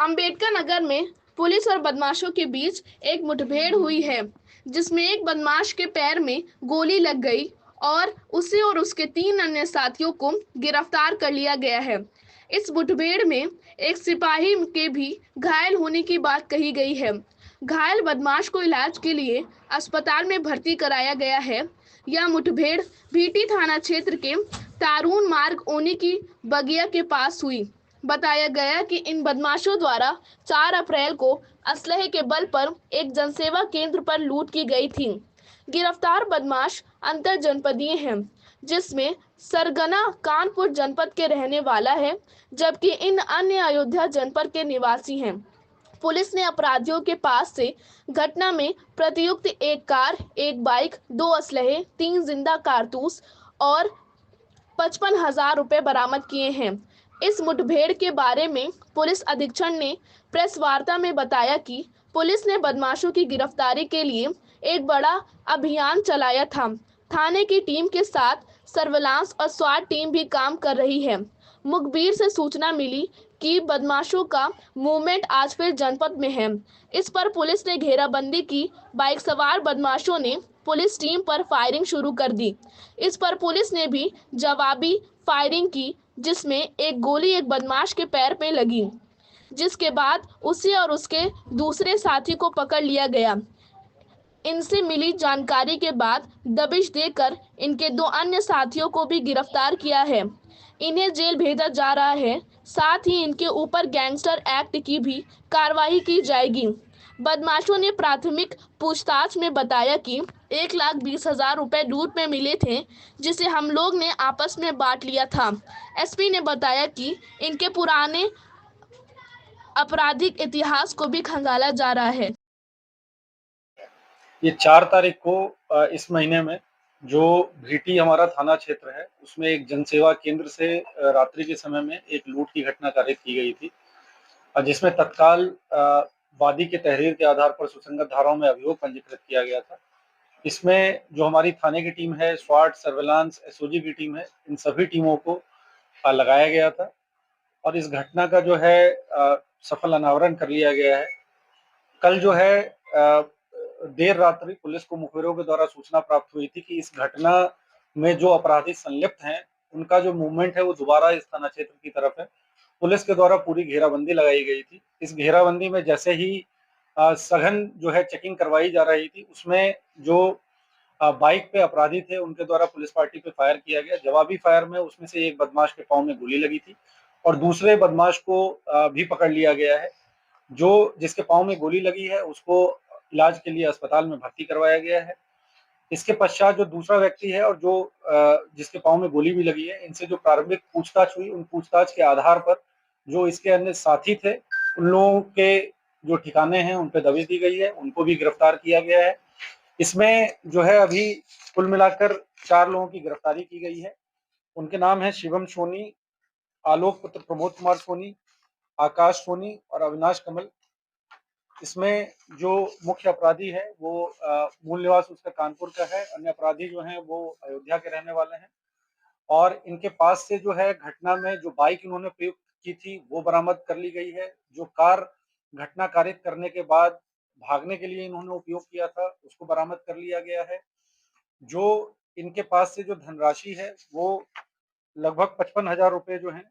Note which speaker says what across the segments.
Speaker 1: अंबेडकर नगर में पुलिस और बदमाशों के बीच एक मुठभेड़ हुई है, जिसमें एक बदमाश के पैर में गोली लग गई और उसे और उसके 3 अन्य साथियों को गिरफ्तार कर लिया गया है। इस मुठभेड़ में एक सिपाही के भी घायल होने की बात कही गई है। घायल बदमाश को इलाज के लिए अस्पताल में भर्ती कराया गया है। यह मुठभेड़ भीटी थाना क्षेत्र के तारून मार्ग ओनी की बगिया के पास हुई। बताया गया कि इन बदमाशों द्वारा 4 अप्रैल को असलहे के बल पर एक जनसेवा केंद्र पर लूट की गई थी। गिरफ्तार बदमाश अंतर जनपदीय हैं, जिसमें सरगना कानपुर जनपद के रहने वाला है, जबकि इन अन्य अयोध्या जनपद के निवासी हैं। पुलिस ने अपराधियों के पास से घटना में प्रतियुक्त एक कार, एक बाइक, 2 असलहे, 3 जिंदा कारतूस और 55,000 रुपए बरामद किए हैं। इस मुठभेड़ के बारे में पुलिस अधीक्षक ने प्रेस वार्ता में बताया कि पुलिस ने बदमाशों की गिरफ्तारी के लिए एक बड़ा अभियान चलाया था। थाने की टीम के साथ सर्विलांस और स्वाट टीम भी काम कर रही है। मुखबिर से सूचना मिली कि बदमाशों का मूवमेंट आज फिर जनपद में है। इस पर पुलिस ने घेराबंदी की। बाइक सवार बदमाशों ने पुलिस टीम पर फायरिंग शुरू कर दी। इस पर पुलिस ने भी जवाबी फायरिंग की, जिसमें एक गोली एक बदमाश के पैर में लगी, जिसके बाद उसे और उसके दूसरे साथी को पकड़ लिया गया। इनसे मिली जानकारी के बाद दबिश देकर इनके 2 अन्य साथियों को भी गिरफ्तार किया है। इन्हें जेल भेजा जा रहा है। साथ ही इनके ऊपर गैंगस्टर एक्ट की भी कार्रवाई की जाएगी। बदमाशों ने प्राथमिक पूछताछ में बताया कि 1,20,000 रुपए लूट में मिले थे, जिसे हम लोग ने आपस में बांट लिया था। एसपी ने बताया कि इनके पुराने आपराधिक इतिहास को भी खंगाला जा रहा है।
Speaker 2: ये 4 तारीख को इस महीने में जो भीटी हमारा थाना क्षेत्र है उसमें एक जनसेवा केंद्र से रात्रि के समय में एक लूट की घटना कारित की गई थी, जिसमें तत्काल वादी के तहरीर के आधार पर सुसंगत धाराओं में अभियोग पंजीकृत किया गया था। इसमें जो हमारी थाने की टीम है, स्वाट, सर्विलांस, एसओजी की टीम है, इन सभी टीमों को लगाया गया था और इस घटना का जो है सफल अनावरण कर लिया गया है। कल जो है देर रात्रि पुलिस को मुखबिरों के द्वारा सूचना प्राप्त हुई थी कि इस घटना में जो अपराधी संलिप्त हैं उनका जो मूवमेंट है वो दोबारा इस थाना क्षेत्र की तरफ है। पुलिस के द्वारा पूरी घेराबंदी लगाई गई थी। इस घेराबंदी में जैसे ही सघन जो है चेकिंग करवाई जा रही थी, उसमें जो बाइक पे अपराधी थे उनके द्वारा पुलिस पार्टी पे फायर किया गया। जवाबी फायर में उसमें से एक बदमाश के पांव में गोली लगी थी और दूसरे बदमाश को भी पकड़ लिया गया है। जो जिसके पांव में गोली लगी है उसको इलाज के लिए अस्पताल में भर्ती करवाया गया है। इसके पश्चात जो दूसरा व्यक्ति है और जो जिसके पांव में गोली भी लगी है, इनसे जो प्रारंभिक पूछताछ हुई, उन पूछताछ के आधार पर जो इसके अन्य साथी थे उन लोगों के जो ठिकाने हैं उन पे दबिश दी गई है, उनको भी गिरफ्तार किया गया है। इसमें जो है अभी कुल मिलाकर 4 लोगों की गिरफ्तारी की गई है। उनके नाम है शिवम सोनी, आलोक पुत्र प्रमोद कुमार सोनी, आकाश सोनी और अविनाश कमल। इसमें जो मुख्य अपराधी है वो मूल निवास उसका कानपुर का है। अन्य अपराधी जो हैं वो अयोध्या के रहने वाले हैं और इनके पास से जो है घटना में जो बाइक इन्होंने प्रयुक्त की थी वो बरामद कर ली गई है। जो कार घटना कारित करने के बाद भागने के लिए इन्होंने उपयोग किया था उसको बरामद कर लिया गया है। जो इनके पास से जो धनराशि है वो लगभग 55,000 रुपए जो हैं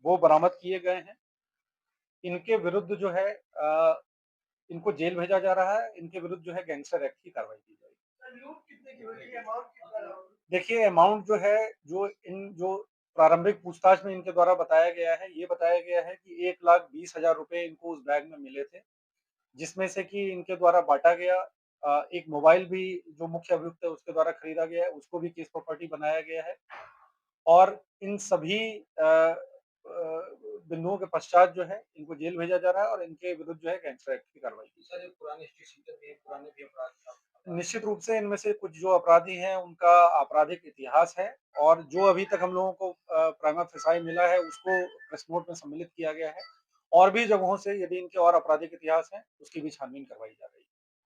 Speaker 2: वो बरामद किए गए हैं। इनके विरुद्ध जो है इनको जेल भेजा जा रहा है। इनके विरुद्ध जो है गैंगस्टर एक्ट की कार्रवाई की जाएगी। देखिए अमाउंट जो है जो प्रारंभिक पूछताछ में इनके द्वारा बताया गया है, ये बताया गया है कि 1,20,000 रुपए इनको उस बैग में मिले थे, जिसमें से कि इनके द्वारा बांटा गया। एक मोबाइल भी जो मुख्य अभियुक्त है उसके द्वारा खरीदा गया है, उसको भी केस प्रॉपर्टी बनाया गया है और इन सभी बिंदुओं के पश्चात जो है इनको जेल भेजा जा रहा है और इनके विरुद्ध जो है गैंगस्टर एक्ट की कार्रवाई की जाएगी। पुराने भी अपराध निश्चित रूप से इनमें से कुछ जो अपराधी हैं उनका आपराधिक इतिहास है और जो अभी तक हम लोगों को प्राइमा फेसाई मिला है उसको प्रेस नोट में सम्मिलित किया गया है। और भी जगहों से यदि इनके और आपराधिक इतिहास हैं उसकी भी छानबीन करवाई जा रही है।